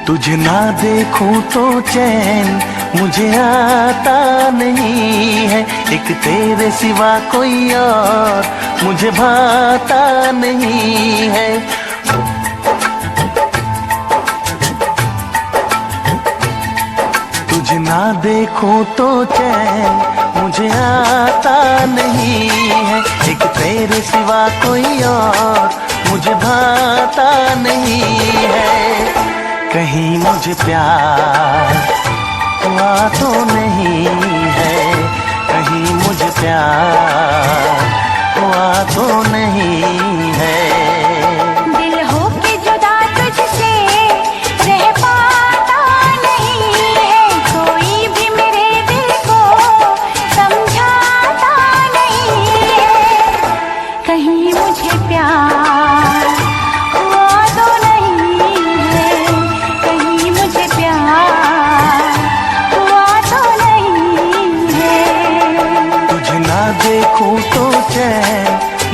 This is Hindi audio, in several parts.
तुझे ना देखूं तो चैन मुझे आता नहीं है, एक तेरे सिवा कोई और मुझे भाता नहीं है। तुझे ना देखूं तो चैन मुझे आता नहीं है, एक तेरे सिवा कोई और मुझे भाता नहीं है। कहीं मुझे प्यार हुआ तो नहीं है, कहीं मुझे प्यार हुआ तो नहीं है। दिल हो के जुदा तुझसे रह पाता नहीं है, कोई भी मेरे दिल को समझाता नहीं है। कहीं मुझे प्यार हुआ तो नहीं है, कहीं मुझे प्यार हुआ तो नहीं है। तुझे ना देखूं तो चैन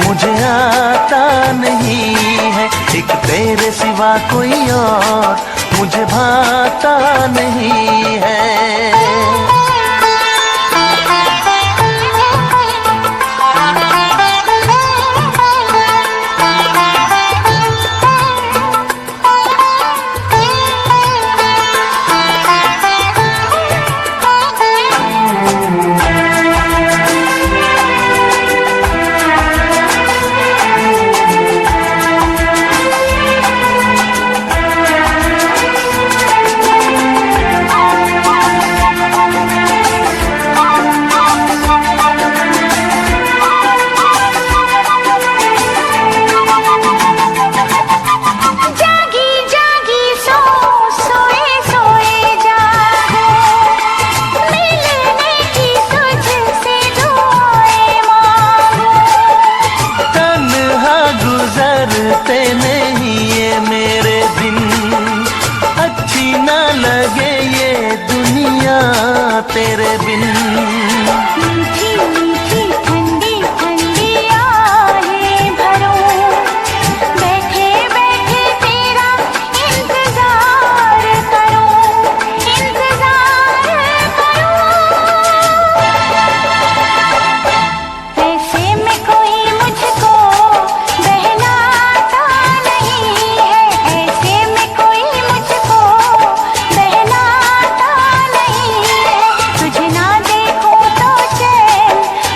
मुझे आता नहीं है, एक तेरे सिवा कोई और मुझे भाता नहीं है। नहीं ये मेरे दिन अच्छी ना लगे ये दुनिया तेरे बिन। मीठी मीठी ठंडी ठंडी आहें भरूं, बैठे बैठे तेरा इंतजार करूं, इंतजार करूं। ऐसे में कोई मुझको बहलाता नहीं है, ऐसे में कोई मुझको बहलाता नहीं है। तुझे ना देखूं तो चैन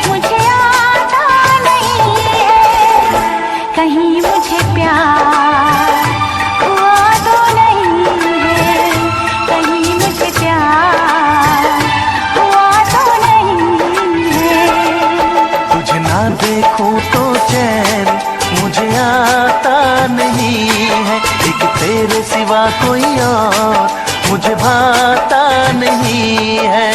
मुझे आता नहीं है, कहीं मुझे प्यार हुआ तो नहीं है, कहीं मुझे प्यार हुआ तो नहीं है। तुझे ना देखूं तो चैन मुझे आता नहीं है, एक तेरे सिवा कोई और मुझे भाता नहीं है।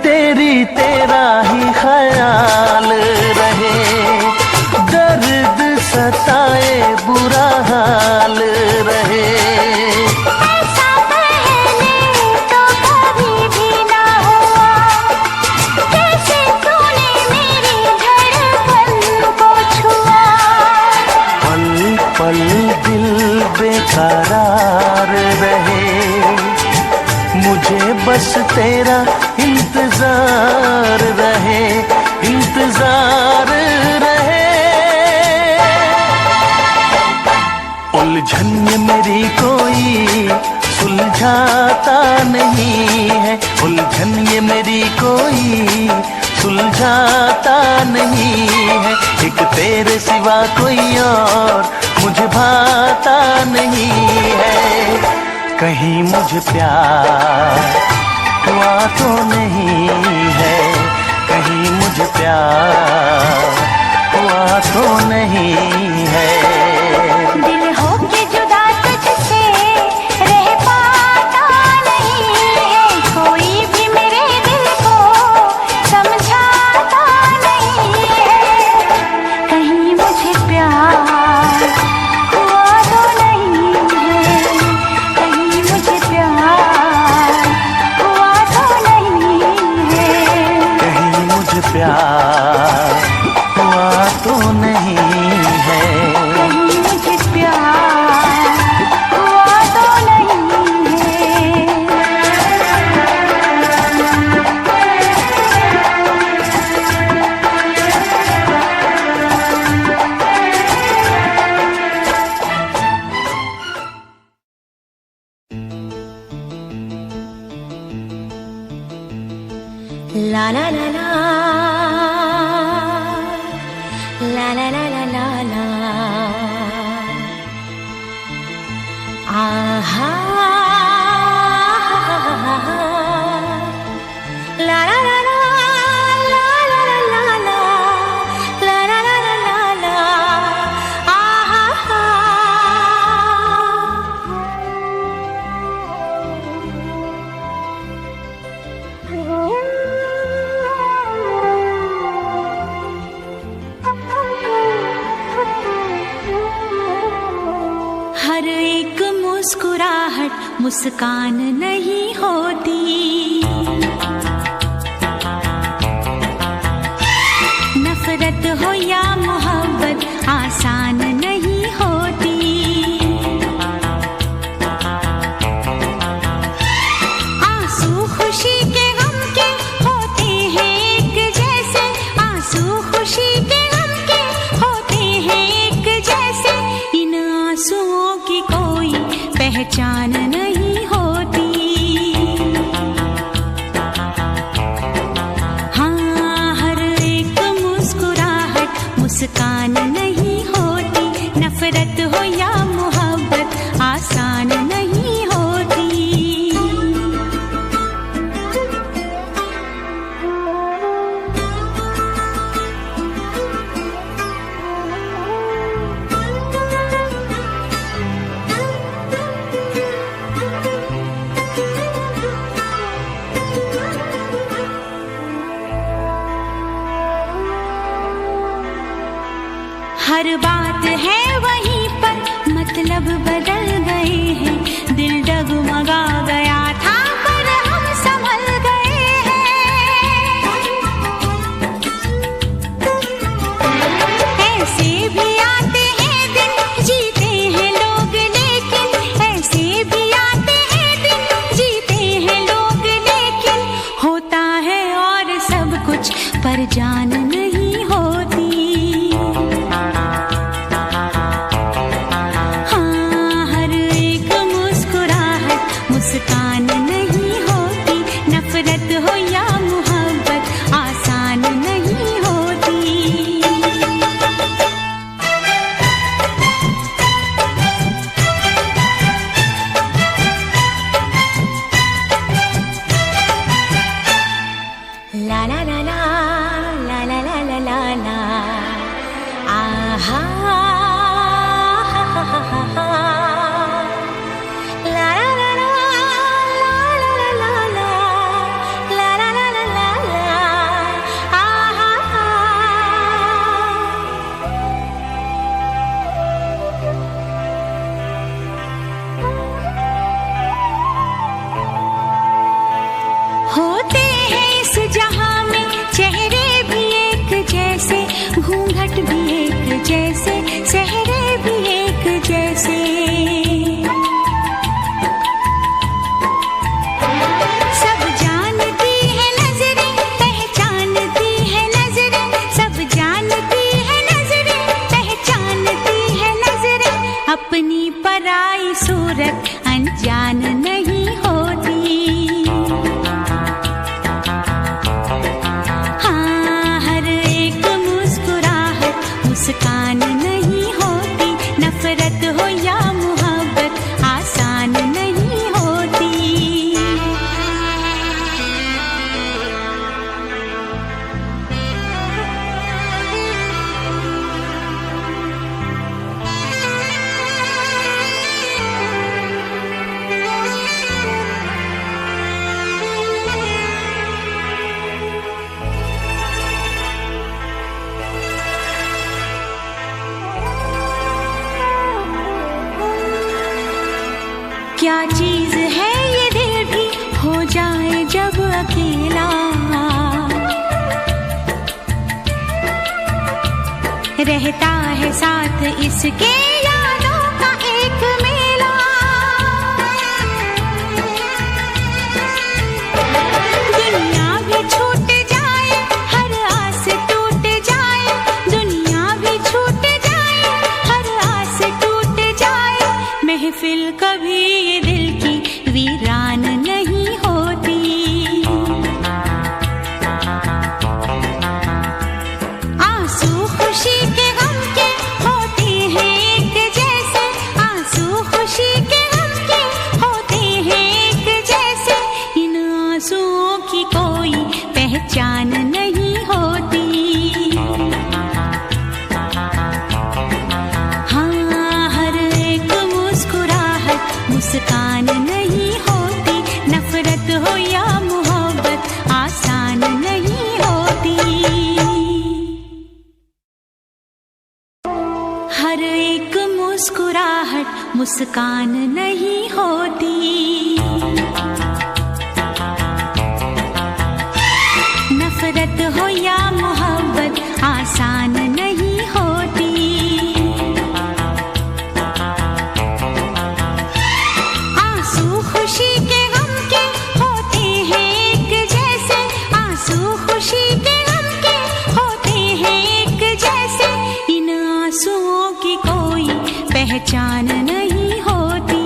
तेरी तेरा ही ख्याल रहे, दर्द सताए बुरा हाल रहे। ऐसा पहले तो कभी भी ना हुआ, कैसे तूने मेरी धड़कन को छुआ। पल पल दिल बेकरार रहे, मुझे बस तेरा इंतजार रहे, इंतजार रहे। उलझन ये मेरी कोई सुलझाता नहीं है, उलझन ये मेरी कोई सुलझाता नहीं है, एक तेरे सिवा कोई और मुझे भाता नहीं है। कहीं मुझे प्यार हुआ तो नहीं है, कहीं मुझे प्यार हुआ तो नहीं है। दिल हो के जुदा तुझसे रह पाता नहीं है, कोई भी मेरे दिल को समझाता नहीं है। कहीं मुझे प्यार हुआ तो नहीं है, कहीं मुझे प्यार हुआ तो नहीं है। कहीं मुझे प्यार हुआ तो नहीं है, कहीं मुझे प्यार हुआ तो नहीं है। ला ला ला ला ला ला ला ला ला ला आहा ला ला ला ला ला ला ला ला ला ला ला ला ला आहा। हर एक मुस्कुराहट मुस्कान नहीं होती, नफरत हो या मोहब्बत आसान नहीं होती। आंसू खुशी के गम के होते हैं एक जैसे, आंसू खुशी के गम के होते हैं एक जैसे। इन आंसुओं की कोई पहचान नहीं होती। हाँ, हर एक मुस्कुराहट मुस्कान नहीं होती, नफरत हो या मोहब्बत आसान नहीं होती। हर बात है वहीं पर, मतलब बदल गए हैं। दिल डगमगा गया था पर हम संभल गए हैं। ऐसे भी आते हैं दिन, जीते हैं लोग लेकिन, ऐसे भी आते हैं दिन, जीते हैं लोग लेकिन। होता है और सब कुछ पर जान नहीं होती। मुस्कान नहीं होती, नफरत हो या मोहब्बत आसान नहीं होती। ला ला ला ला ला ला ला ला ला ला आहा हा हा हा हा। होते हैं इस जहां में चेहरे भी एक जैसे, घूंघट भी एक जैसे, चेहरे भी एक जैसे। सब जानती है नजरें, पहचानती है नजरें, सब जानती है नजरें, पहचानती है नजरें। अपनी पराई सूरत अनजान नहीं होती। मुस्कान नहीं होती, नफरत हो या मोहब्बत आसान नहीं होती। क्या चीज है ये दिल भी हो जाए जब अकेला, रहता है साथ इसके यादों का एक मेला। दुनिया भी छूट जाए, हर आस टूट जाए, दुनिया भी छूट जाए, हर आस टूट जाए, महफिल कभी ये दिल की वीरान नहीं होती। आंसू खुशी के गम के होते हैं एक जैसे, आंसू खुशी के गम के होते हैं एक जैसे, इन आंसुओं की कोई पहचान नहीं होती। हाँ, हर एक मुस्कुराहट मुस्कान नहीं होती, नफरत हो या मोहब्बत आसान नहीं होती। हर एक मुस्कुराहट मुस्कान नहीं होती, नफरत हो या मोहब्बत आसान नहीं होती। आंसू खुशी के गम के होते हैं एक जैसे, आंसू खुशी के गम के होते हैं एक जैसे, इन आंसुओं की कोई पहचान नहीं होती।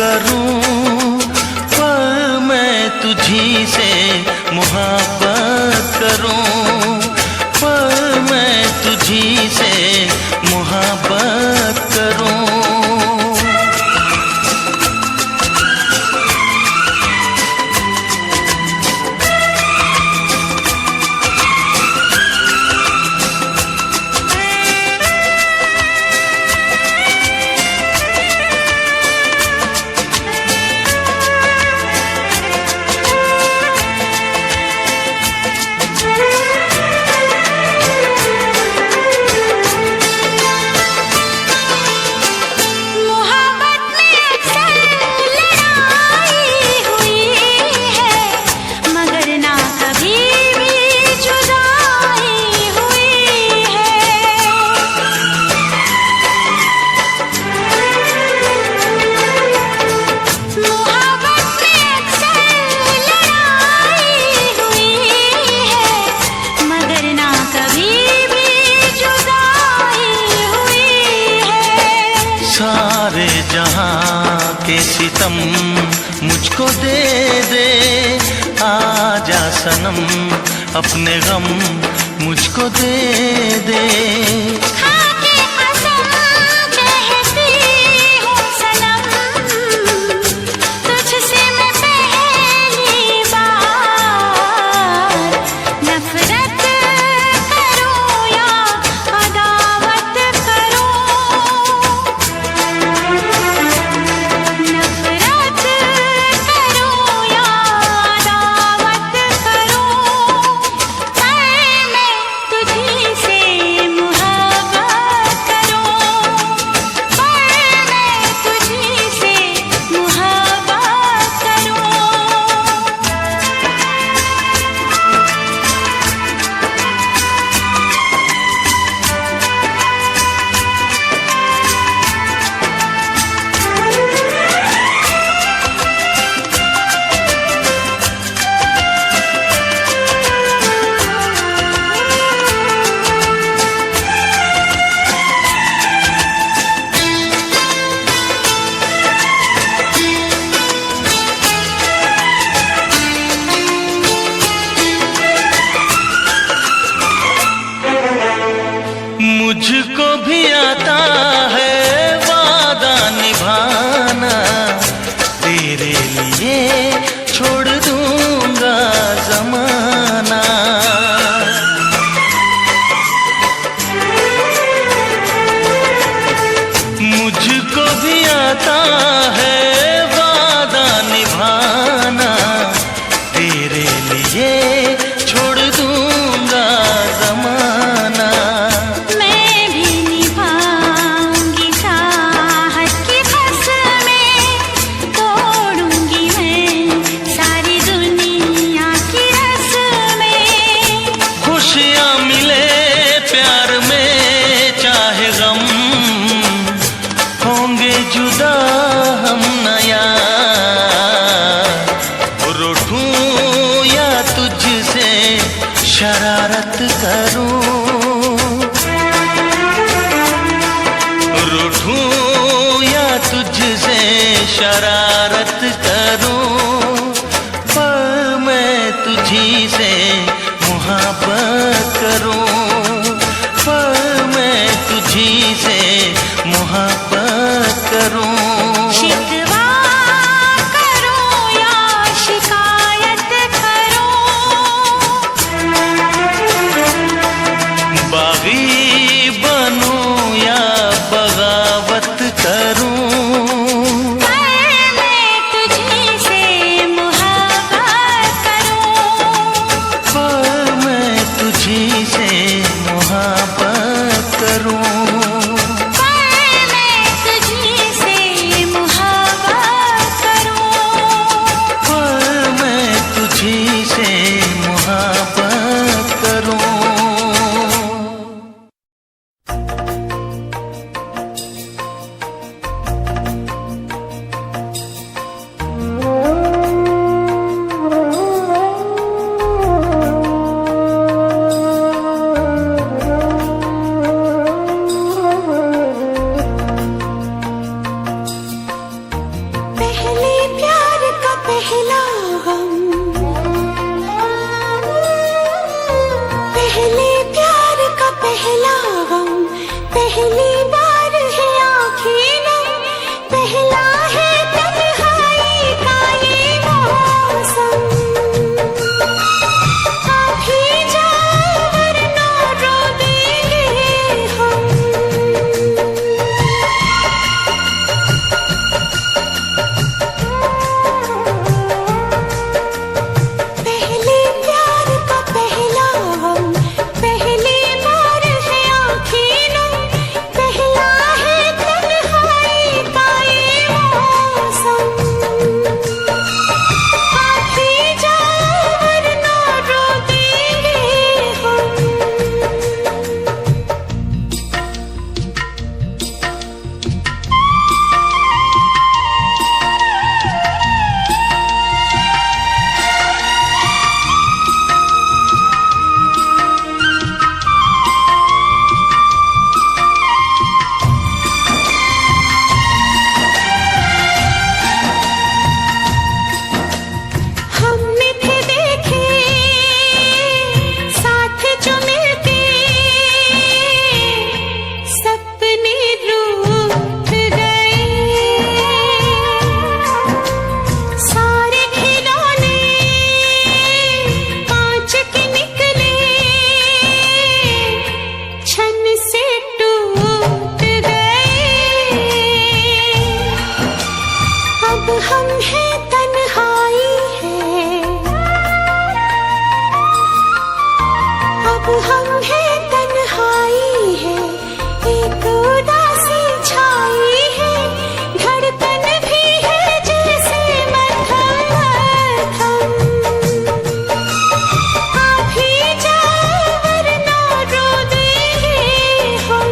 करूं, पर मैं तुझी से मोहब्बत करूं, पर मैं तुझी से मोहब्बत करूं। सारे जहां के सितम मुझको दे दे, आजा सनम अपने गम मुझको दे दे। खाके कसम कहती हूँ सनम, तुझसे मैं पहली बार नफरत करूँ या अदावत करूँ, नफरत करूँ या अदावत करूँ, पर मैं तुझी से मोहब्बत हम हैं तन्हाई है, अब हम हैं तन्हाई है, एक उदासी छाई है, धड़कन भी है जैसे मध्यम मध्यम। आप ही जाओ वरना रो देंगे हम।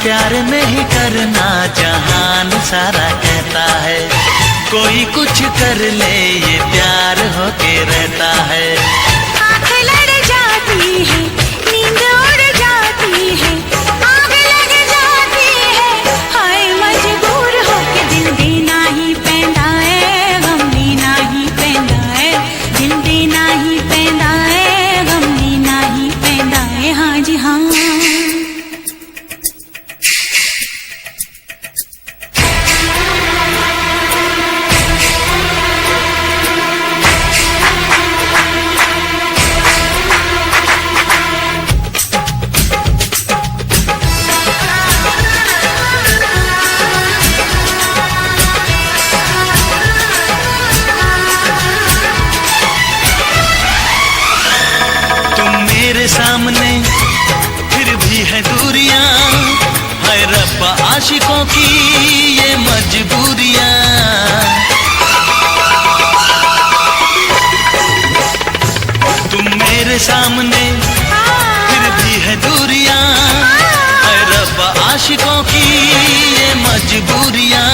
प्यार नहीं करना जहान सारा कहता है, कोई कुछ कर ले ये प्यार होके रहता है। आँख लड़ जाती है, नींद उड़ जाती है, आग लग जाती है, हाय मजबूर होके दिल देना ही पैंदा है, गम देना ही पैंदा है, दिल देना ही पैंदा है, गम देना ही पैंदा है। हाँ जी हाँ। सामने फिर भी है दूरियां, है रब्बा आशिकों की ये मजबूरियां। तुम मेरे सामने फिर भी है दूरियां, है रब्बा आशिकों की ये मजबूरियां।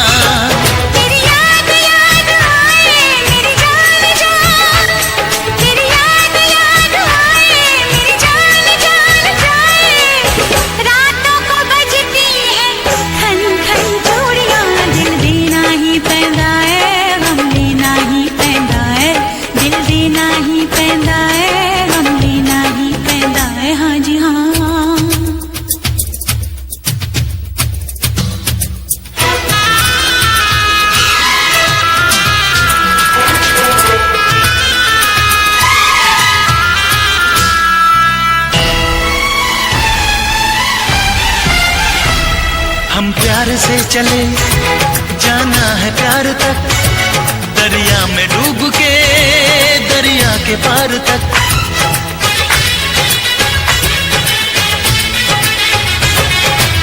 रातों को हम प्यार से चले, जाना है प्यार तक, दरिया में डूब के दरिया के पार तक।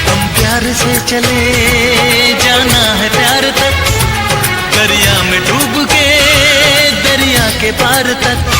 हम प्यार से चले, जाना है प्यार तक, दरिया में डूब के दरिया के पार तक।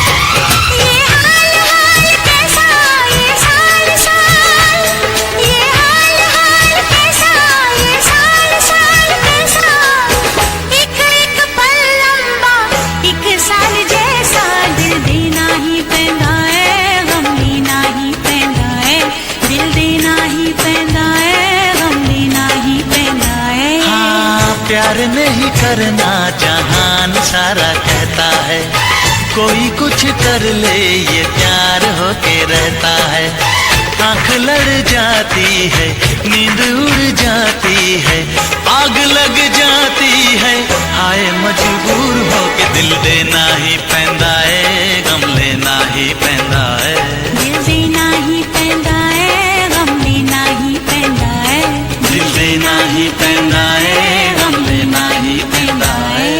प्यार नहीं करना जहान सारा कहता है, कोई कुछ कर ले ये प्यार होके रहता है। आंख लड़ जाती है, नींद उड़ जाती है, आग लग जाती है, हाय मजबूर होके दिल देना ही पैंदा है, गम लेना ही पैंदा है। दिल देना ही पैंदा है, गम लेना ही पैंदा है। दिल देना ही पैंदा है, गम लेना ही पैंदा है।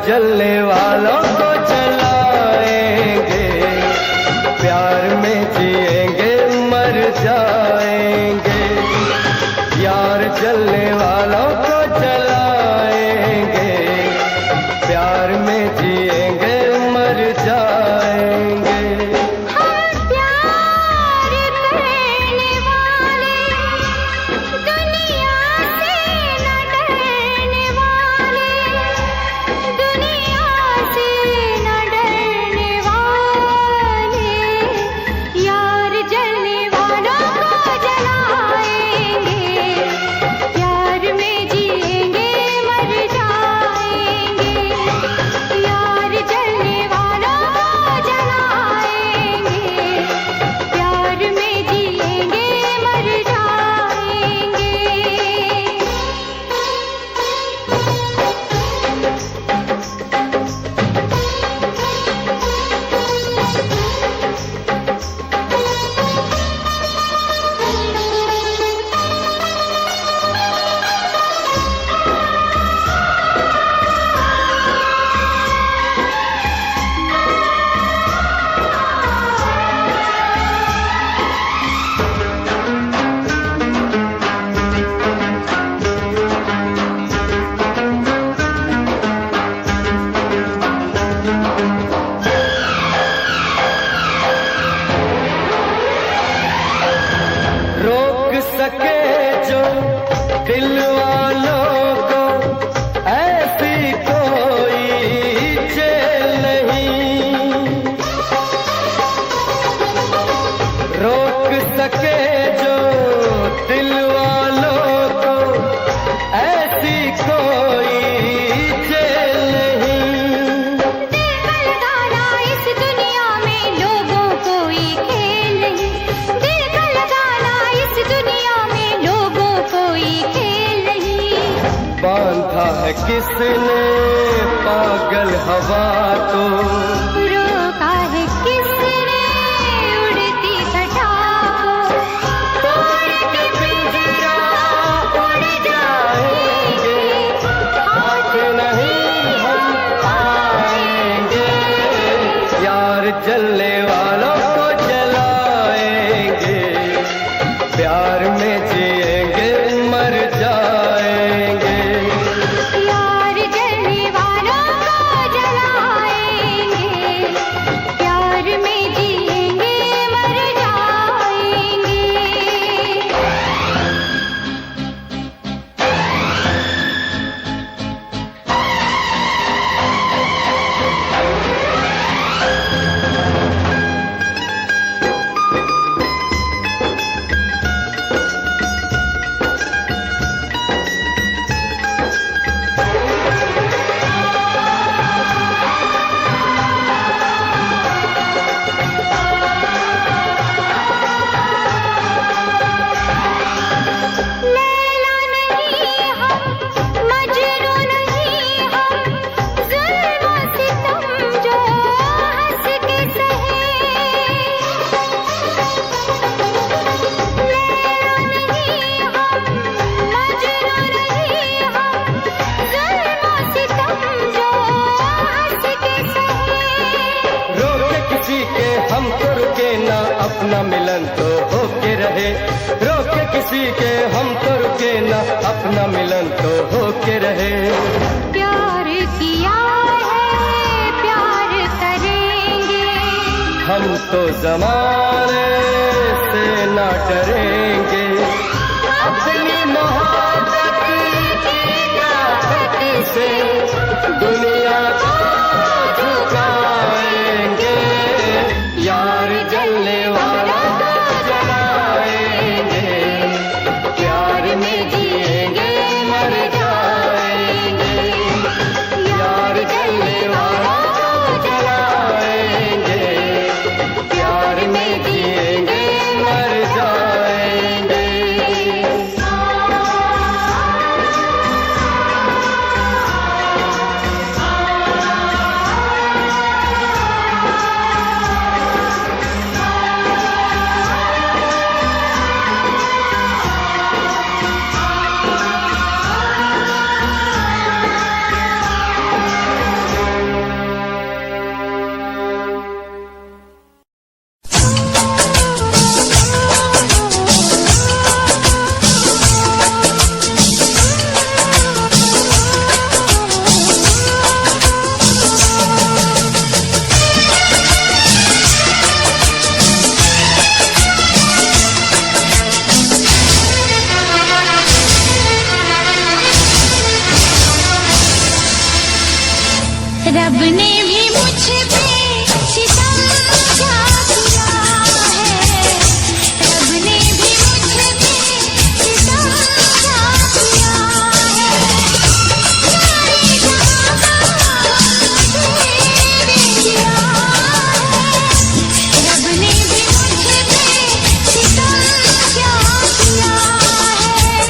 जलने वालों को जलाएंगे, प्यार में जिएंगे मर जाएंगे। यार जलने वालों को जलाएंगे, प्यार में जिएंगे मर जाएंगे। सके जो दिल वालों को ऐसी कोई जेल नहीं, रोक सके जो दिल वालों को ऐसी कोई जेल नहीं। दिल का लगाना इस दुनिया में लोगों कोई खेल नहीं, दिल का लगाना इस है किसने पागल हवा को, रोका है किसने उड़ती घटा को, तोड़ के पिंजरा उड़ जाएंगे, हाथ नहीं हम आएंगे, यार जलने वालों को जलाएंगे, प्यार में जिएंगे मर जाएंगे, यार जलने वालों को जलाएंगे, प्यार में जिएंगे मर जाएंगे। लैला नहीं हम, मजनू नहीं हम, ज़ुल्म सितम जो हंस के सहे। लैला नहीं हम, मजनू नहीं हम, ज़ुल्म सितम जो हंस के सहे। रोके किसी के हम तो रुके ना, अपना मिलन तो होके रहे, रोके किसी के हम तो रुके ना, अपना मिलन तो होके रहे, प्यार किया है प्यार करेंगे, हम तो जमाने से ना डरेंगे, अपनी मोहब्बत की ताकत से दुनिया को झुकाएंगे, यार जलने वाला को जलाएंगे, प्यार में जिएंगे मर जाएंगे, यार जलने वाला को जलाएंगे, प्यार में जिएंगे मर जाएंगे। रब ने भी मुझ पे सितम क्या किया है, रब ने भी मुझ पे सितम क्या किया है, सारे जहां मुझे किया है, रब ने भी मुझ पे सितम क्या किया है।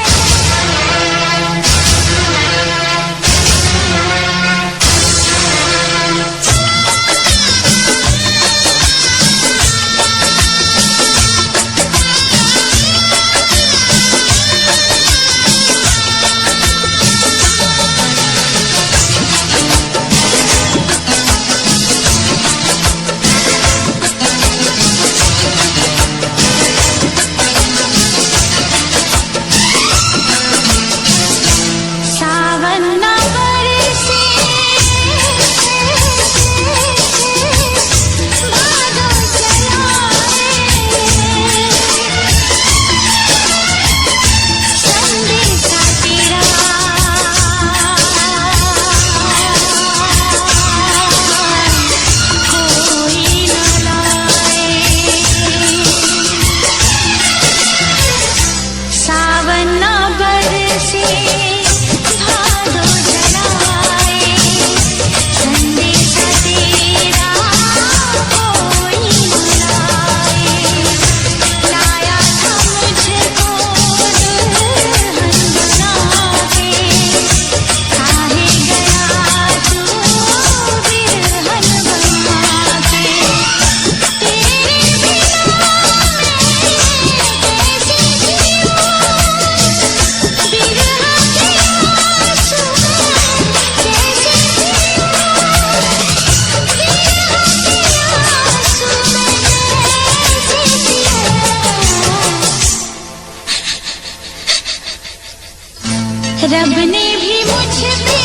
रब ने भी मुझ पे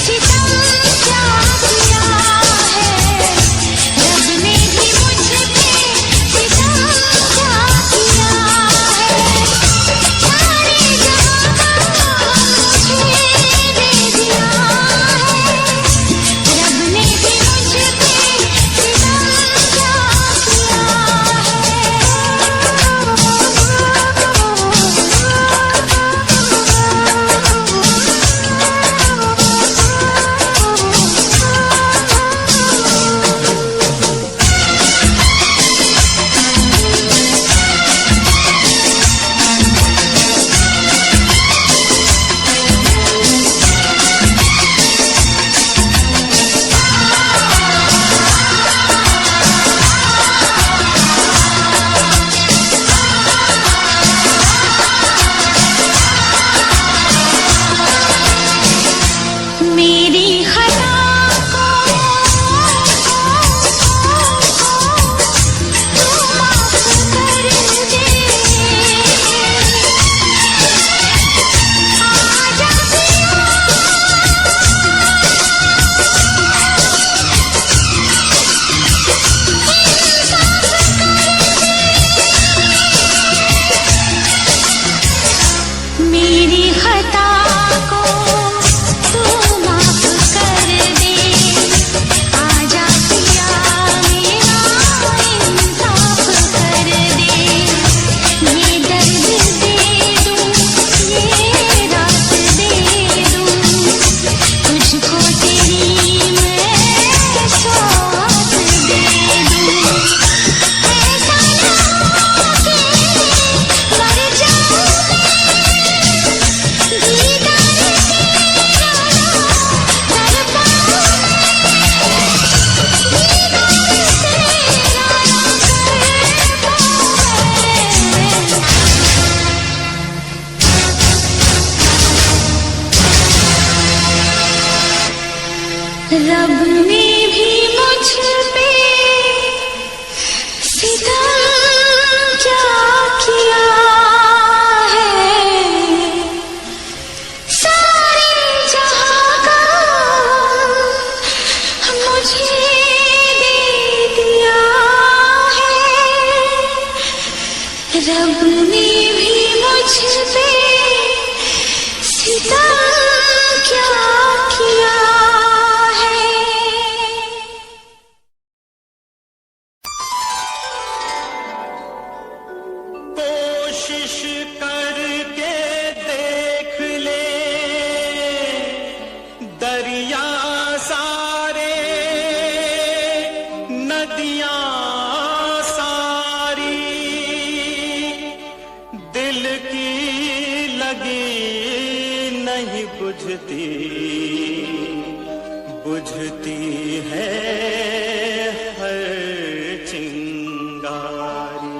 सितम क्या किया है, रब ने भी मुझ पे सितम क्या किया है। सारे जहां का मुझे दे दिया है, रब ने भी मुझ पे सितम क्या किया मेरी खता को तू माफ कर दे, आजा मेरी खता को तू माफ कर दे, आजा पिया मेरा इंसाफ कर दे। ये दर्द दे दूं, ये रात दे दूं, तुझको तेरी मैं सौगात दे दूं। ऐसा ना हो कि मर जाऊं दीदार तेरा कर पाऊं, रब ने भी मुझ पे सितम क्या किया है, सारे जहां का मुझे दे दिया है, रब ने भी मुझ पे सितम क्या किया है। कोशिश करके देख ले दरिया सारे, नदियां सारी, दिल की लगी नहीं बुझती, बुझती है हर चिंगारी।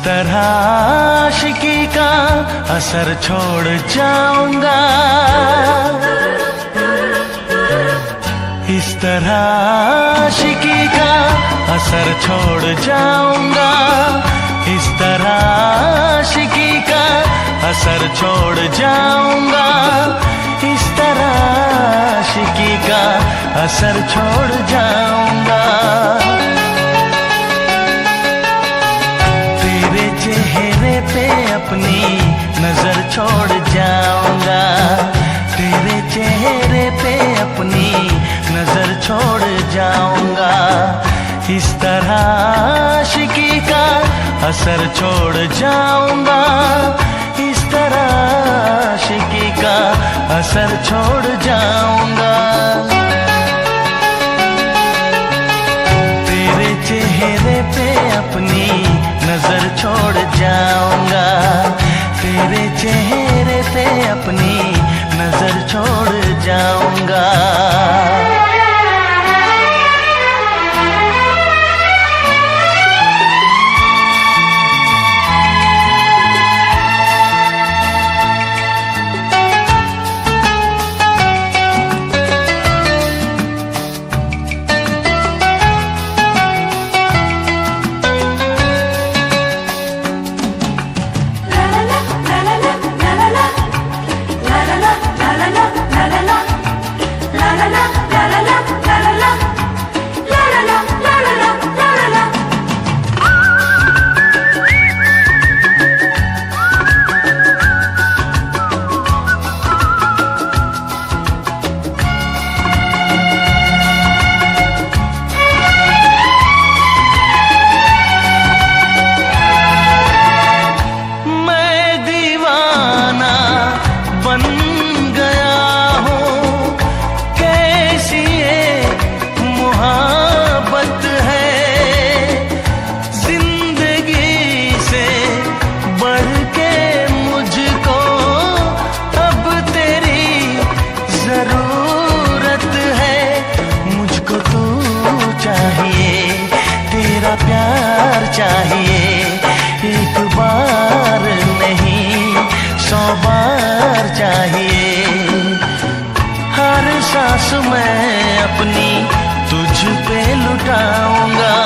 तरह आशिकी का असर छोड़ जाऊंगा, इस तरह आशिकी का असर छोड़ जाऊंगा, इस तरह आशिकी का असर छोड़ जाऊंगा, इस तरह आशिकी का असर छोड़ जाऊंगा। तेरे चेहरे पे अपनी नजर छोड़ जाऊंगा, तेरे चेहरे पे अपनी नजर छोड़ जाऊंगा, इस तरह आशिकी का असर छोड़ जाऊंगा, इस तरह आशिकी का असर छोड़ जाऊंगा। तेरे चेहरे पे अपनी नजर छोड़ जाऊंगा, तेरे चेहरे पे अपनी नजर छोड़ जाऊंगा। प्यार चाहिए, एक बार नहीं 100 बार चाहिए, हर सांस मैं अपनी तुझ पे लुटाऊंगा,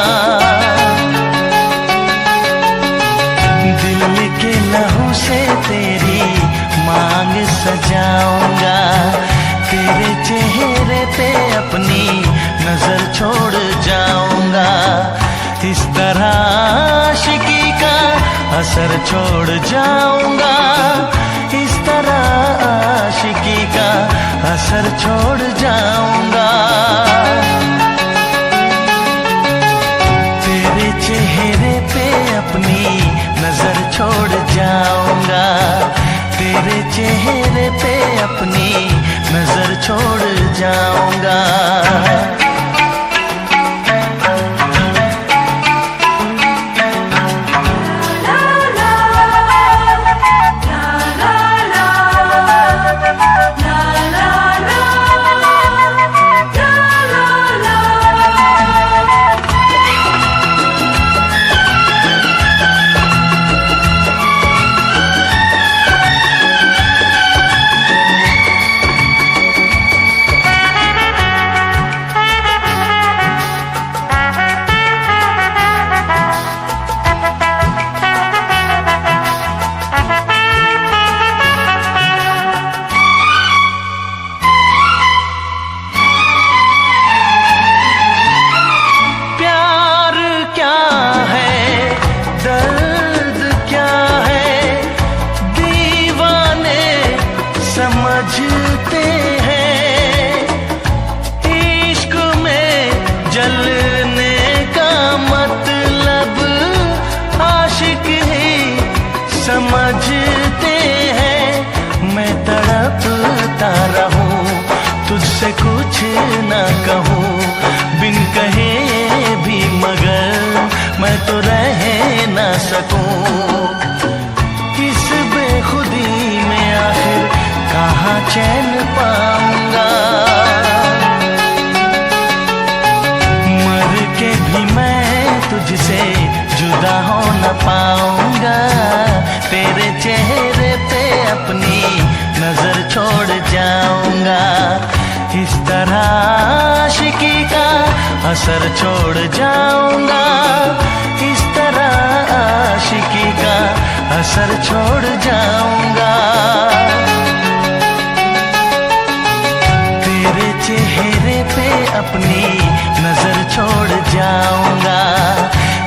दिल के लहू से तेरी मांग सजाऊंगा, तेरे चेहरे पे अपनी नजर छोड़ जाऊंगा, इस तरह आशिकी का असर छोड़ जाऊंगा, इस तरह आशिकी का असर छोड़ जाऊंगा। तेरे चेहरे पे अपनी नजर छोड़ जाऊंगा, तेरे चेहरे पे अपनी नजर छोड़ जाऊंगा। समझते हैं इश्क में जलने का मतलब आशिक ही समझते हैं। मैं तड़पता रहूं तुझसे कुछ ना कहूं, बिन कहे भी मगर मैं तो रह ना सकूं। इस बेखुदी में आखिर कहाँ चैन पाऊंगा, मर के भी मैं तुझसे जुदा हो न पाऊंगा। असर छोड़ जाऊंगा, इस तरह आशिकी का असर छोड़ जाऊंगा। तेरे चेहरे पे अपनी नजर छोड़ जाऊंगा,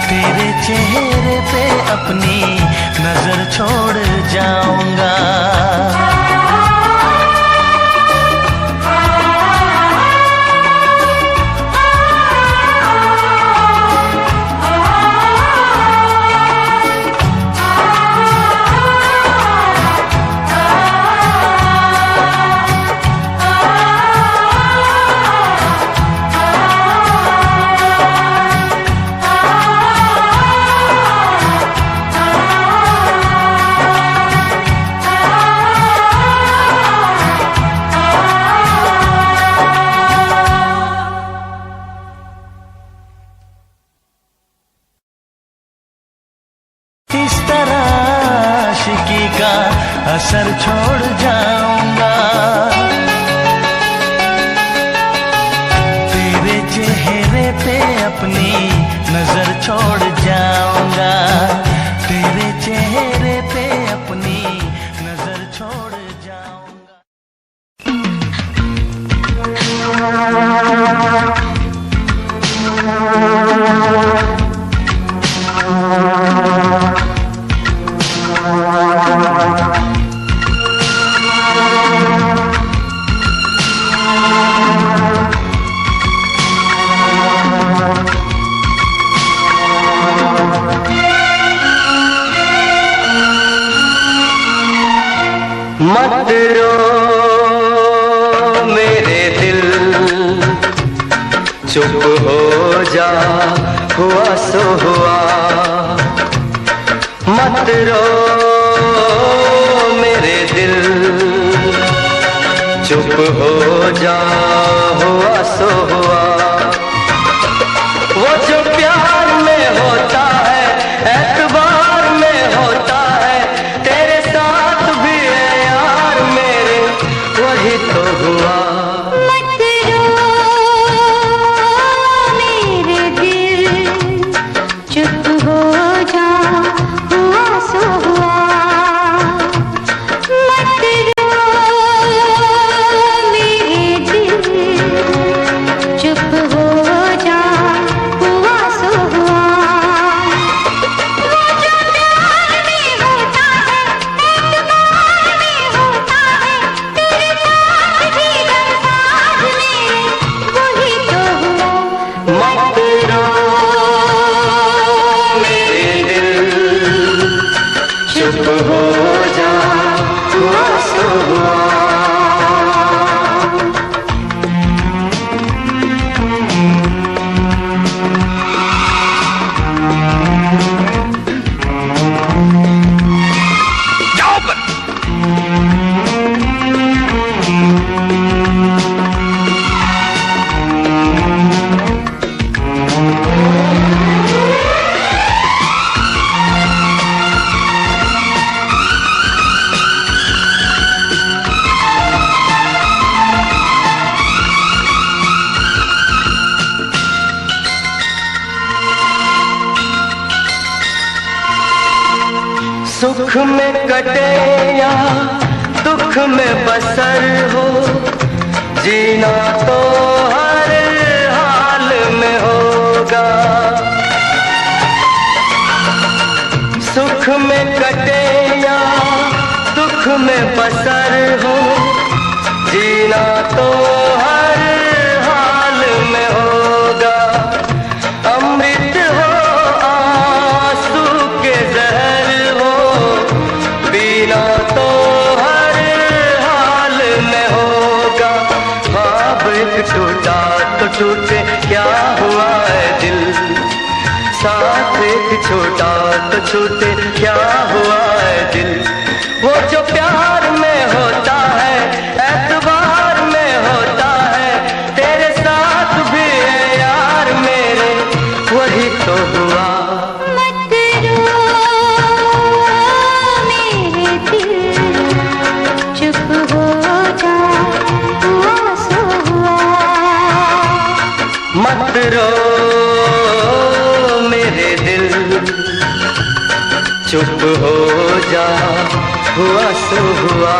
तेरे चेहरे पे अपनी नजर छोड़ जाऊंगा। इस तरह आशिकी का असर छोड़ जाऊंगा, तेरे चेहरे पे अपनी नजर छोड़ जाऊंगा, तेरे चेहरे पे अपनी नजर छोड़ जाऊंगा। मत रो मेरे दिल, चुप हो जा, हुआ सो हुआ। मत रो मेरे दिल, चुप हो जा, हुआ सो हुआ। वो जो प्यार में होता है, एतबार में होता है, तेरे साथ भी है यार मेरे, वही तो हुआ। मत रो मेरे दिल, चुप हो जा, हुआ सो हुआ। मत रो मेरे दिल, चुप हो जा, हुआ सो हुआ। वो जो प्यार में होता है, एतबार में होता है, तेरे साथ भी गमसाज मेरे, वही तो हुआ। मत रो मेरे दिल, चुप हो जा, हुआ सो हुआ। सुख में कटे या दुख में बसर हो, जीना तो हर हाल में होगा। सुख में कटे या दुख में बसर हो, जीना तो हर हाल में होगा। अमृत हो आंसू के जहर हो, पीना तो हर हाल में होगा। ख्वाब एक टूटा तो टूटे, क्या हुआ है दिल, साथ एक छोटा तो छूटे, क्या हुआ है दिल। वो जो प्यार में होता है, एतबार में होता है, तेरे साथ भी है यार मेरे, वही तो हुआ। मत रो मेरे दिल, चुप हो जा, हुआ सो हुआ। मत रो चुप हो जा, हुआ सो हुआ।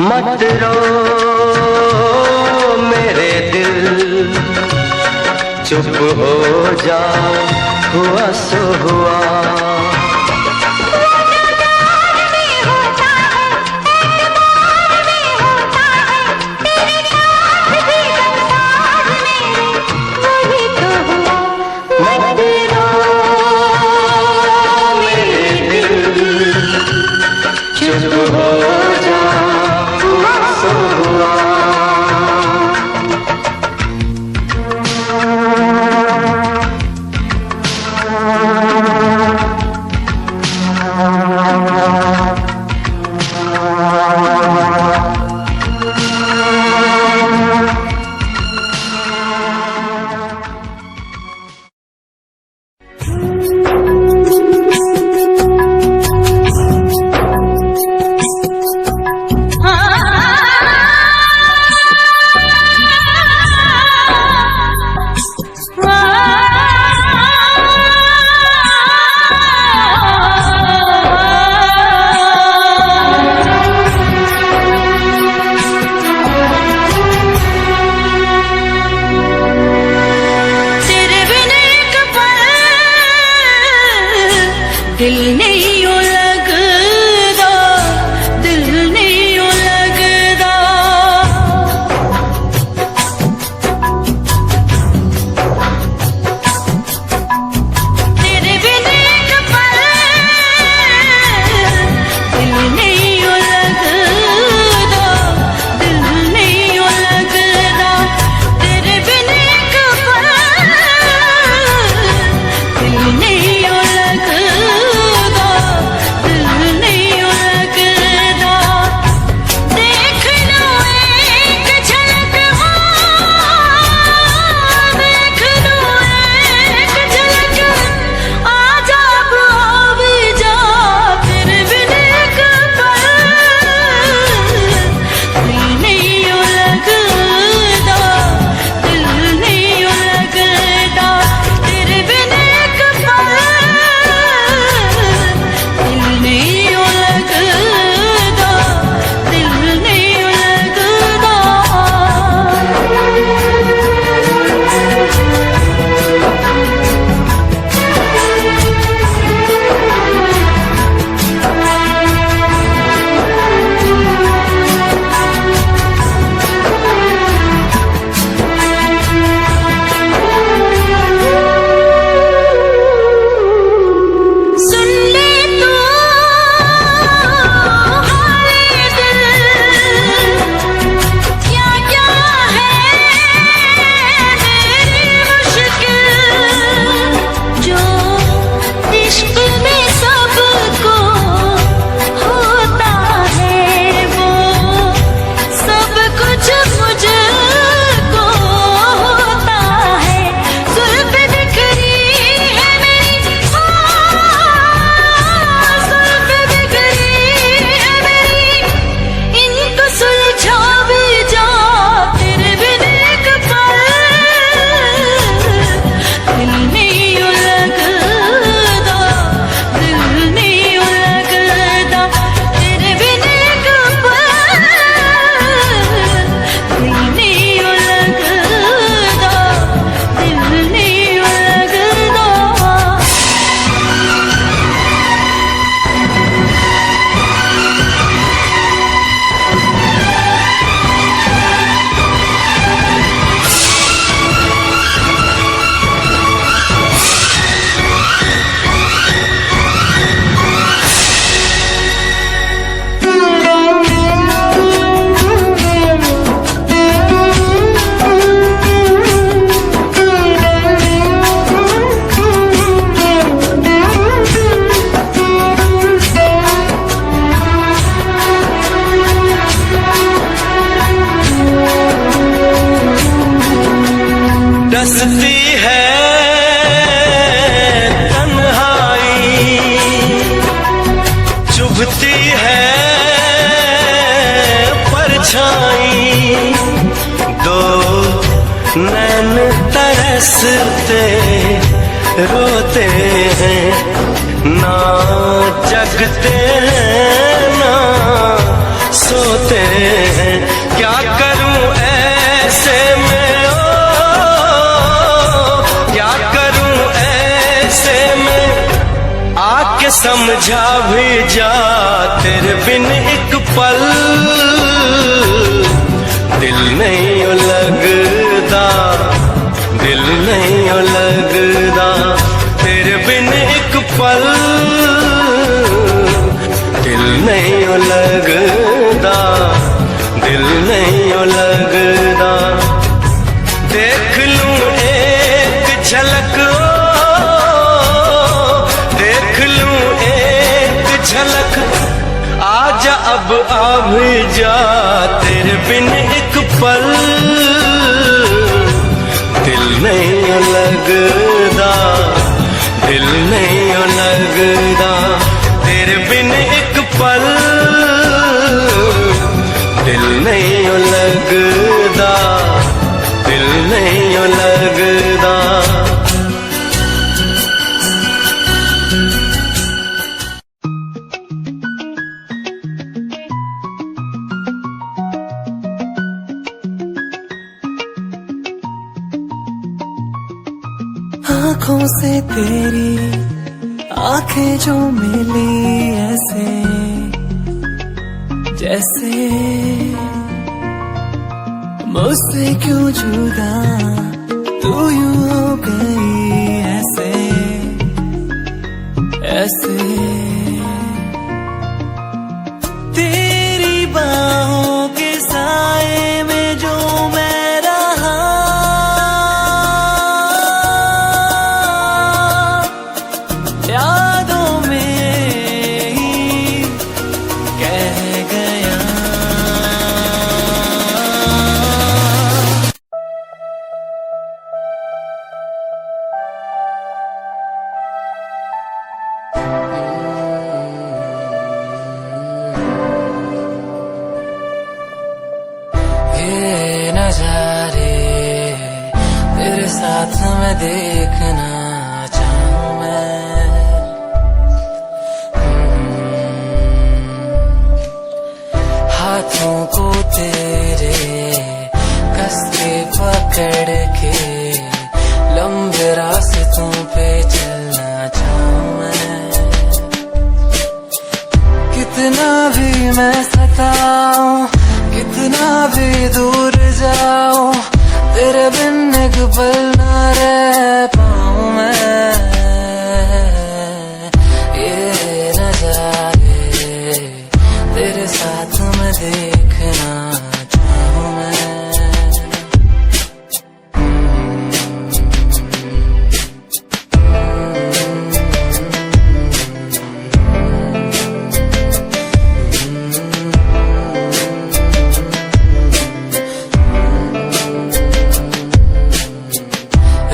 मत रो मेरे दिल, चुप हो जा, हुआ सो हुआ। दो नैन तरसते रोते हैं, ना जगते हैं ना सोते हैं। क्या करूं ऐसे में क्या करूं ऐसे में, आके समझा भी जा तेरे बिन एक पल दिल नहीं लगदा, दिल नहीं लगदा तेरे बिन एक पल दिल नहीं लगदा, दिल नहीं लगदा। देख लूं एक झलक देख लूं एक झलक, आजा अब आ भी जा तेरे बिन एक पल दिल नहीं लगदा, दिल नहीं लगदा तेरे बिन एक पल दिल नहीं लगदा, दिल नहीं लगदा। आँखों से तेरी आंखें जो मिली ऐसे जैसे मुझसे क्यों जुदा तू यूं हो गई ऐसे ऐसे। तेरी बाहों के साए में जो मैं रहा, यादों में ही कह गया। ये नजारे तेरे साथ में देखना चाहूं मैं, हाथों को तेरे कस के पकड़ के लंबे रास्तों पे चलना चाहूं मैं। कितना भी मैं सताऊं, कितना भी दूर जाऊं, तेरे बिन एक पल ना रह पाऊं मैं। ये नजारे तेरे साथ में देखना चाहूं मैं।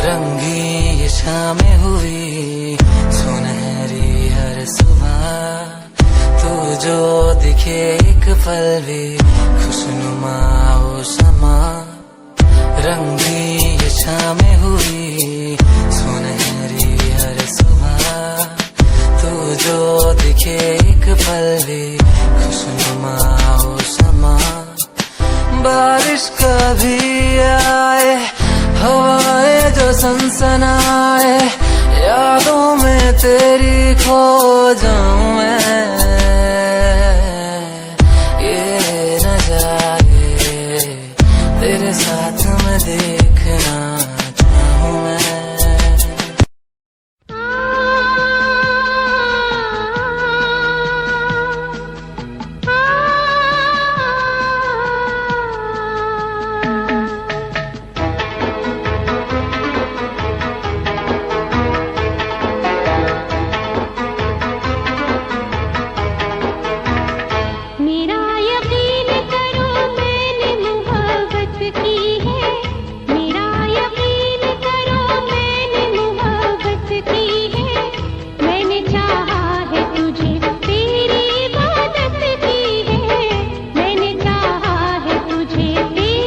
रंगी ये शामें हुई सुनहरी हर सुबह, तू जो दिखे एक पल भी खुशनुमा हो समा। रंगी ये शामें हुई सुनहरी हर सुबह, तू जो दिखे एक पल भी खुशनुमा हो समा। बारिश कभी आए, हवाएं जो सनसनाए, यादों में तेरी खो जाऊं मैं। ये नजारे तेरे साथ में देखना चाहूं मैं। मेरा यकीन करो मैंने मोहब्बत की है, मेरा यकीन करो मैंने मोहब्बत की है। मैंने चाहा है तुझे तेरी इबादत की है, मैंने चाहा है तुझे तेरी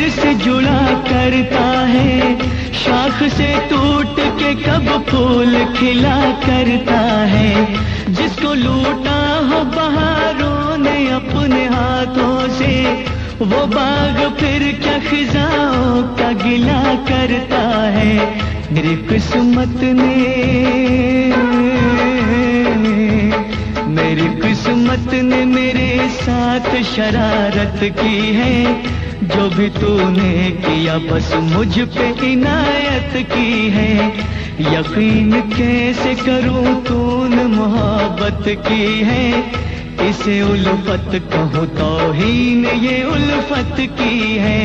फिर से जुड़ा करता है, शाख से टूट के कब फूल खिला करता है। जिसको लूटा हो बहारों ने अपने हाथों से, वो बाग फिर क्या खिजाओं का गिला करता है। मेरी किस्मत ने, मेरी किस्मत ने मेरे साथ शरारत की है। जो भी तूने किया बस मुझ पे इनायत की है। यकीन कैसे करूं तूने मोहब्बत की है। इसे उल्फत कहूँ तौहीन ये उल्फत की है।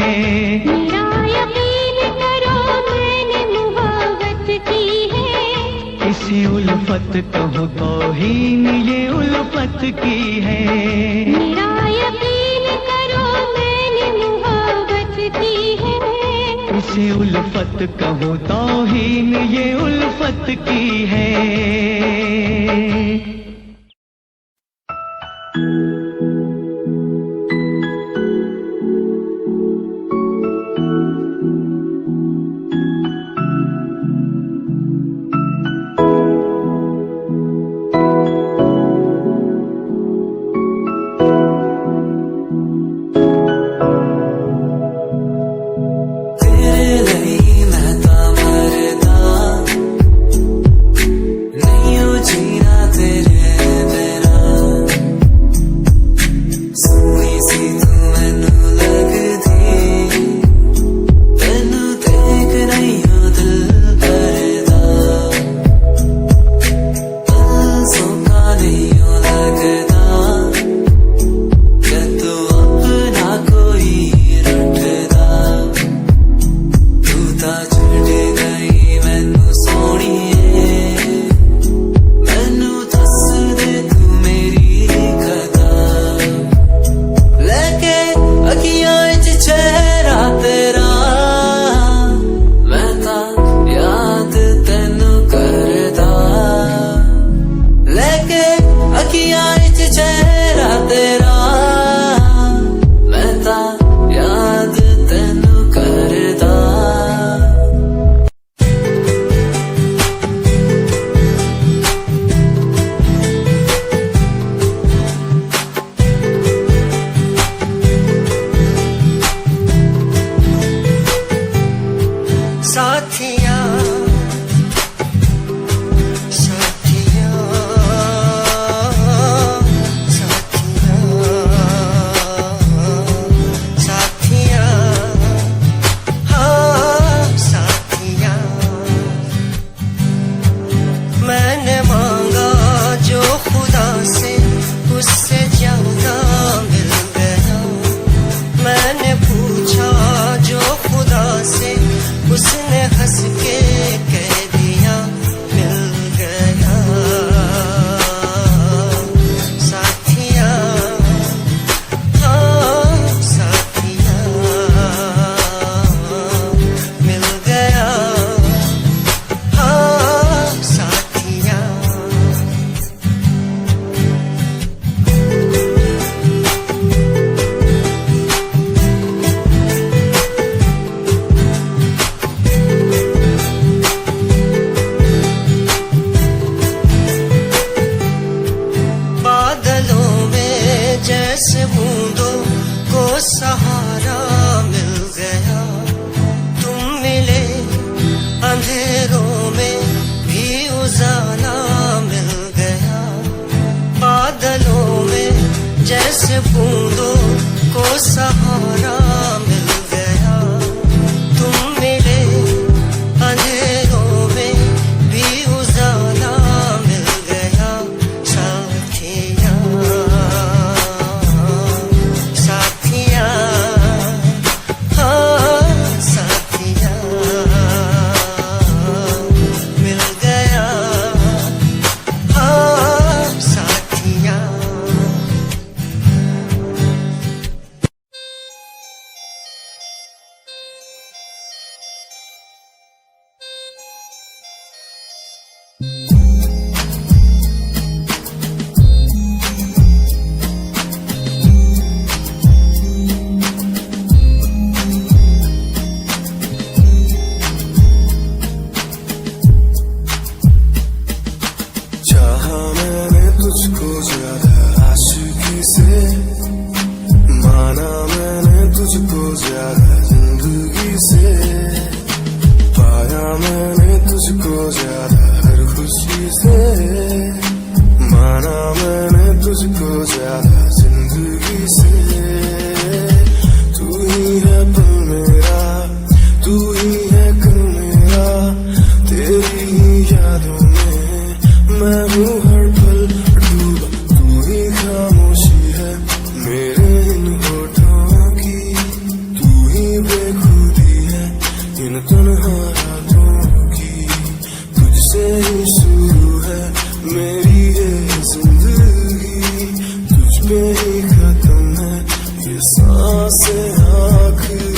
मेरा यकीन करो मैंने मोहब्बत की है। इसे उल्फत कहूँ तौहीन ये उल्फत की है। मेरा यकीन करो मैंने मोहब्बत की है। इसे उल्फत कहूँ तौहीन ये उल्फत की है। पे ही खत्म है ये सांस आखिरी।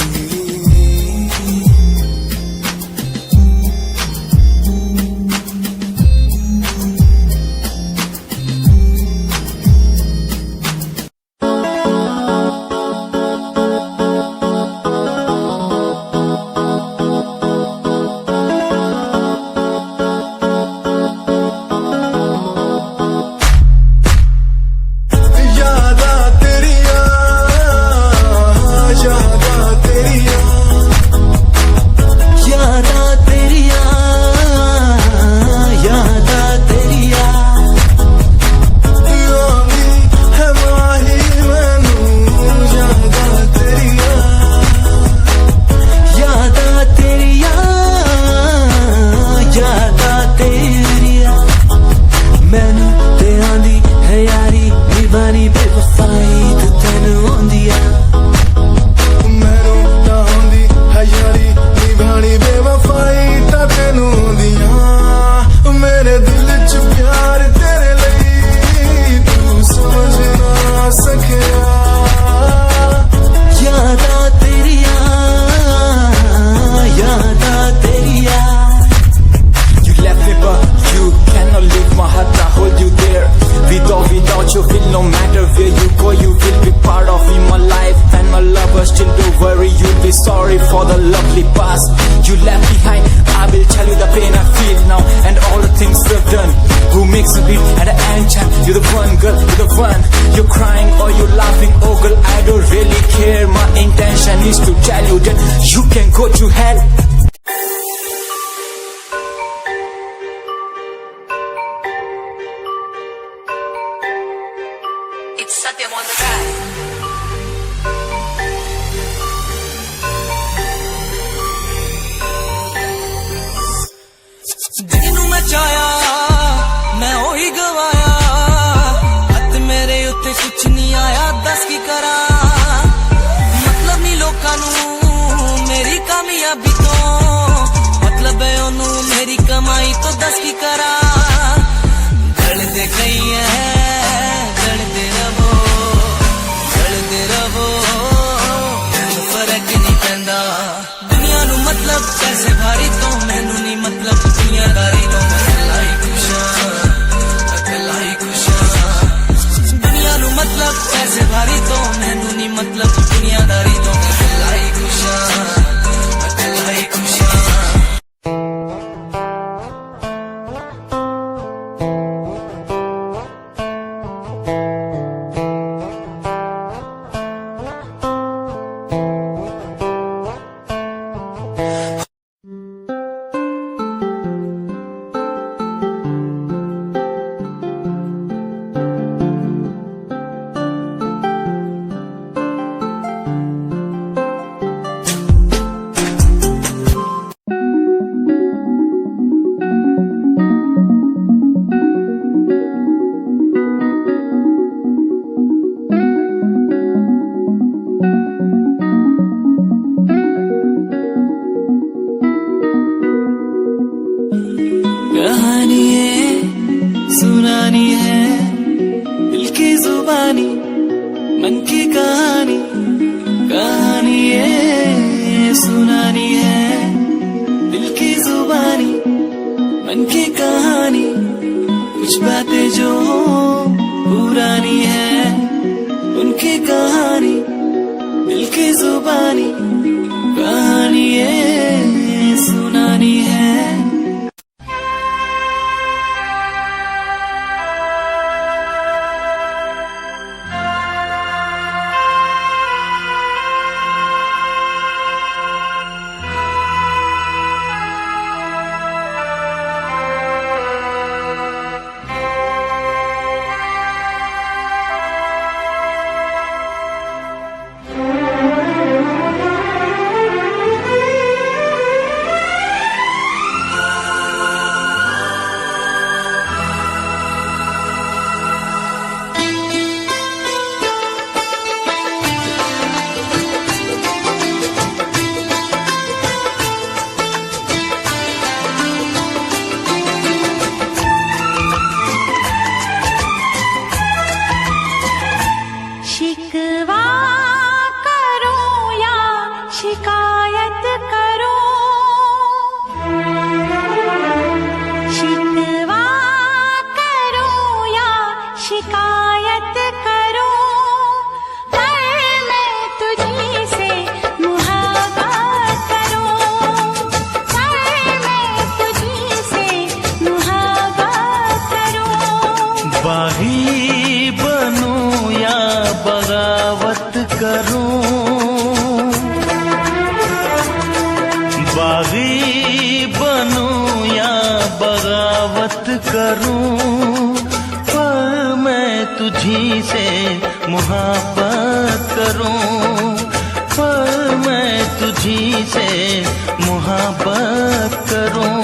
Sorry for the lovely past you left behind. I will tell you the pain I feel now and all the things we've done. Who makes me beat at the end time? You're the one, girl, you're the one. You're crying or you're laughing, oh girl, I don't really care. My intention is to tell you that you can go to hell. It's Satyam on the track. ਜਿਹਨੂੰ ਮੈਂ ਚਾਹਿਆ ਮੈਂ ਉਹੀ ਗਵਾਇਆ ਹੱਥ ਮੇਰੇ ਉੱਤੇ ਕੁਛ ਨਹੀਂ ਆਇਆ ਦੱਸ ਕੀ ਕਰਾਂ ਮਤਲਬ ਨਹੀਂ ਲੋਕਾਂ ਨੂੰ ਮੇਰੀ ਕਾਮਯਾਬੀ ਤੋਂ ਮਤਲਬ ਹੈ ਉਹਨੂੰ ਮੇਰੀ ਕਮਾਈ ਤੋਂ ਦੱਸ ਕੀ ਕਰਾਂ ਗਲਦੇ ਕਈ ਐ ਗਲਦੇ ਰਵੋ ਫਰਕ ਨਹੀਂ ਪੈਂਦਾ ਦੁਨੀਆ ਨੂੰ ਮਤਲਬ ਪੈਸੇ ਭਾਰੀ ਤੋਂ ਮੈਨੂੰ ਨਹੀਂ ਮਤਲਬ ਦੁਨੀਆਦਾਰੀ ਤੋਂ ਮੈਂ ਇਕੱਲਾ ਹੀ ਖੁਸ਼ ਦੁਨੀਆ ਨੂੰ ਮਤਲਬ ਪੈਸੇ ਭਾਰੀ ਤੋਂ ਮੈਨੂੰ ਨਹੀਂ ਮਤਲਬ ਦੁਨੀਆਦਾਰੀ ਤੋਂ ਮੈਂ ਇਕੱਲਾ ਹੀ ਖੁਸ਼ कहानी है सुनानी है दिल की जुबानी मन की कहानी कहानी है सुनानी है दिल की जुबानी मन की कहानी कुछ बातें जो पुरानी है उनकी कहानी दिल की जुबानी कहानी है सुनानी है। शिकायत करूं, पर मैं तुझी से मुहाबत करूं, पर मैं तुझी से मुहाबत करूं। बागी बनूं या बगावत करूं, बागी बनूं या बगावत करूं, पर मैं तुझी से मुहाबत करूं, पर मैं तुझी से मुहाबत करूं।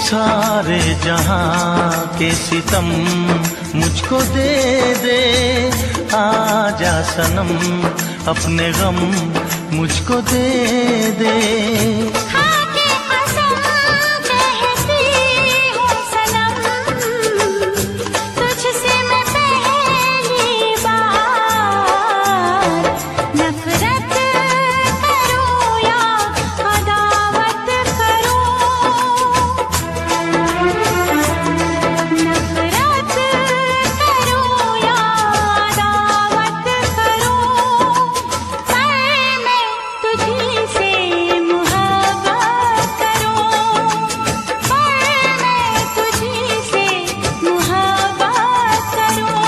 सारे जहां के सितम मुझको दे दे, आजा सनम अपने गम मुझको दे दे। खाके कसम कहती हूँ सनम, तुझसे मैं पहली बार नफरत करूँ या अदावत करूँ, नफरत करूँ या अदावत करूँ, पर मैं तुझी से मुहाबत करूँ, पर मैं तुझी से मुहाबत करूँ।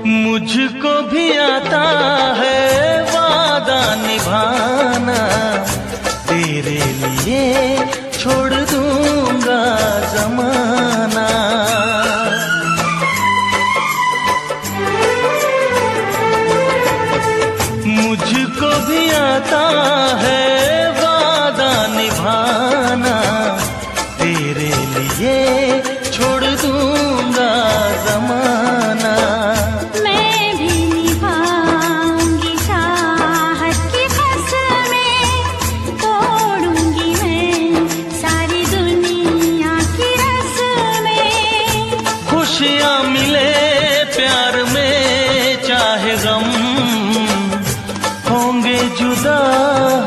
मुझको भी आता है वादा निभाना, तेरे लिए छोड़ दूंगा जमाना। मुझको भी आता है वादा निभाना, तेरे लिए छोड़ दूंगा जमाना। मैं भी निभाऊंगी चाहत की कसमें, तोड़ूंगी मैं सारी दुनिया की रस्में। खुशियाँ मिले प्यार में चाहे गम, होंगे जुदा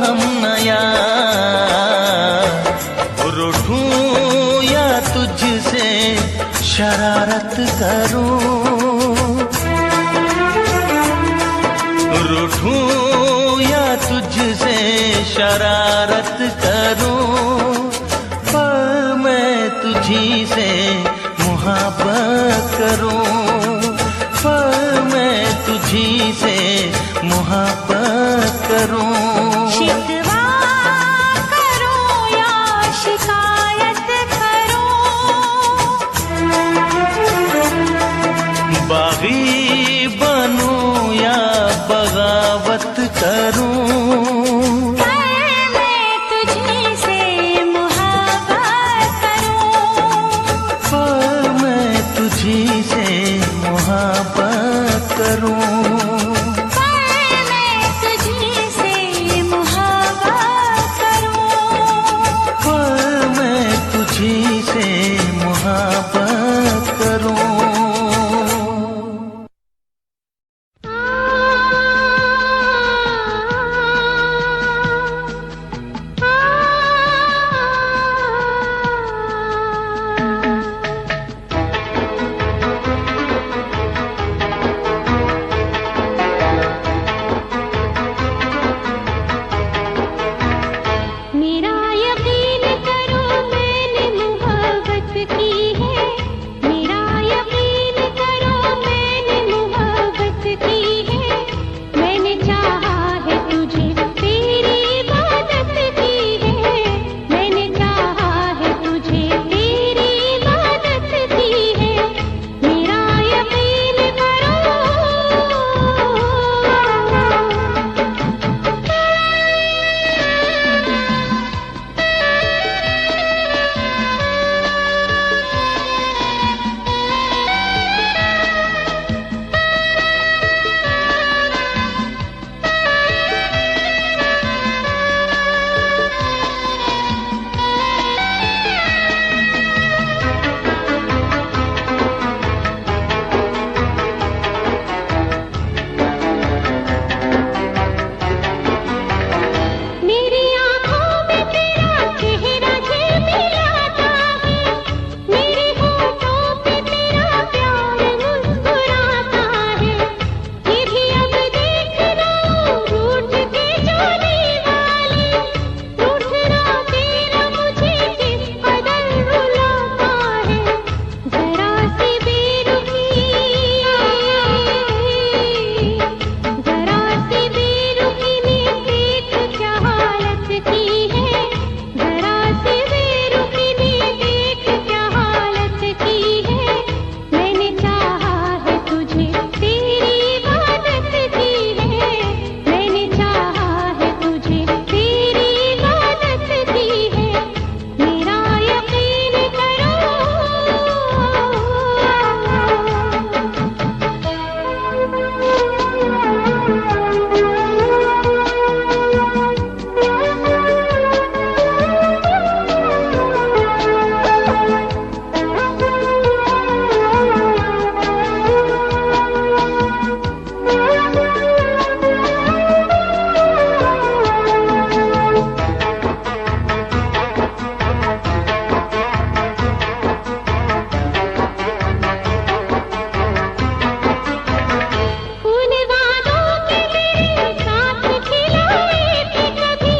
हम नया। रूठूं या तुझसे शरारत करूं, रूठूं या तुझसे शरारत करूं, पर मैं तुझी से मुहाबत करूं, पर मैं तुझी से मुहाबत करूं। शिकवा करूं या शिकायत करूं, बागी बनूं या बगावत करूं, पर मैं तुझी से मुहाबत करूं, पर मैं तुझी से मुहाबत करूं, पर मैं तुझी से मुहाबत करूं, पर तुझी से मोहब्बत करूं। मेरा यकीन करो मैंने मोहब्बत की है, मेरा यकीन करो मैंने मोहब्बत की है। मैंने चाहा है तुझे, तेरी इबादत की है। मैंने चाहा है तुझे, तेरी इबादत की है। मेरा यकीन करो। मेरी आँखों में तेरा चेहरा झिलमिलाता है, मेरे होठों पे तेरा प्यार मुस्कुराता है। ये भी अब देख लो रूठ के जाने वाले, रूठना तेरा मुझे किस कदर रुलाता है। जरा सी बेरुखी, जरा सी बेरुखी ने देख क्या हालत की है। जरा सी बेरुखी ने देख क्या हालत की है। मैंने चाहा है तुझे, तेरी इबादत की है। मैंने चाहा है तुझे, तेरी इबादत की है। मेरा यकीन करो। उन वादों के मेरे साथ खिलाए थे कभी,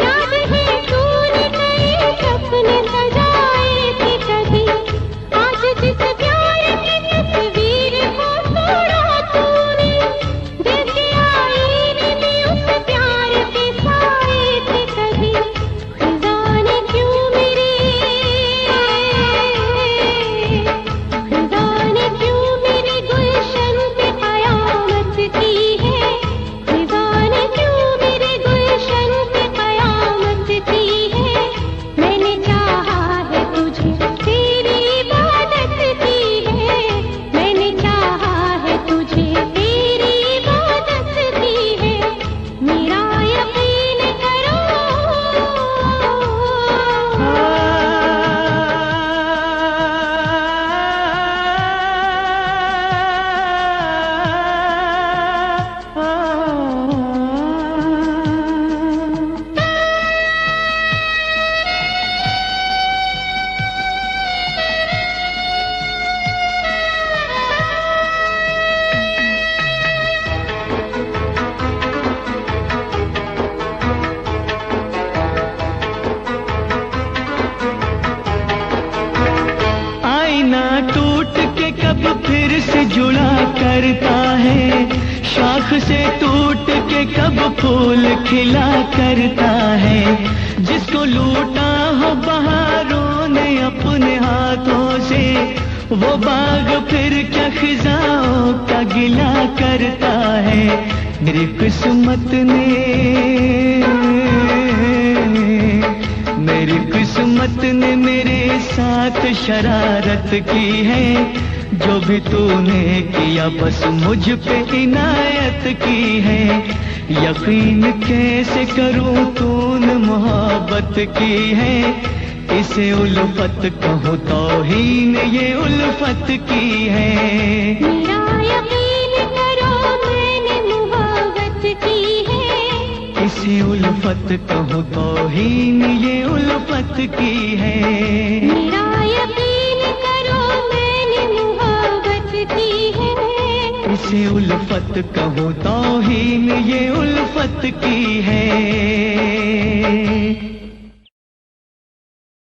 याद है तूने कई सपने सजाए थे कभी। आज जिस प्यार की तस्वीर को तोड़ा तूने, दिल के आईने में उस प्यार के साए थे कभी। खिज़ा ने क्यों मेरे, खिज़ा ने क्यों मेरे गुलशन पे कयामत की है। खिज़ा ने क्यों मेरे गुलशन पे कयामत की है। मैंने चाहा है तुझे, तेरी इबादत की है। मैंने चाहा है तुझे, तेरी इबादत की है। मेरा यकीन करो। आईना टूट के कब फिर से जुड़ा करता है, शाख से टूट के कब फूल खिला करता है। जिसको लूटा हो बहारों ने अपने हाथों से, वो बाग फिर क्या खिजाओं का गिला करता है। मेरी किस्मत ने, मेरी किस्मत ने मेरे साथ शरारत की है। जो भी तूने किया बस मुझ पे इनायत की है। यकीन कैसे करूं तूने मोहब्बत की है। इसे उल्फत कहूँ तौहीन ये उल्फत की है। मेरा यकीन करो मैंने मुहब्बत की है। इसे उल्फत कहूँ तौहीन ये उल्फत की है। मेरा यकीन करो मैंने मुहब्बत की है। इसे उल्फत कहूँ तौहीन ये उल्फत की है।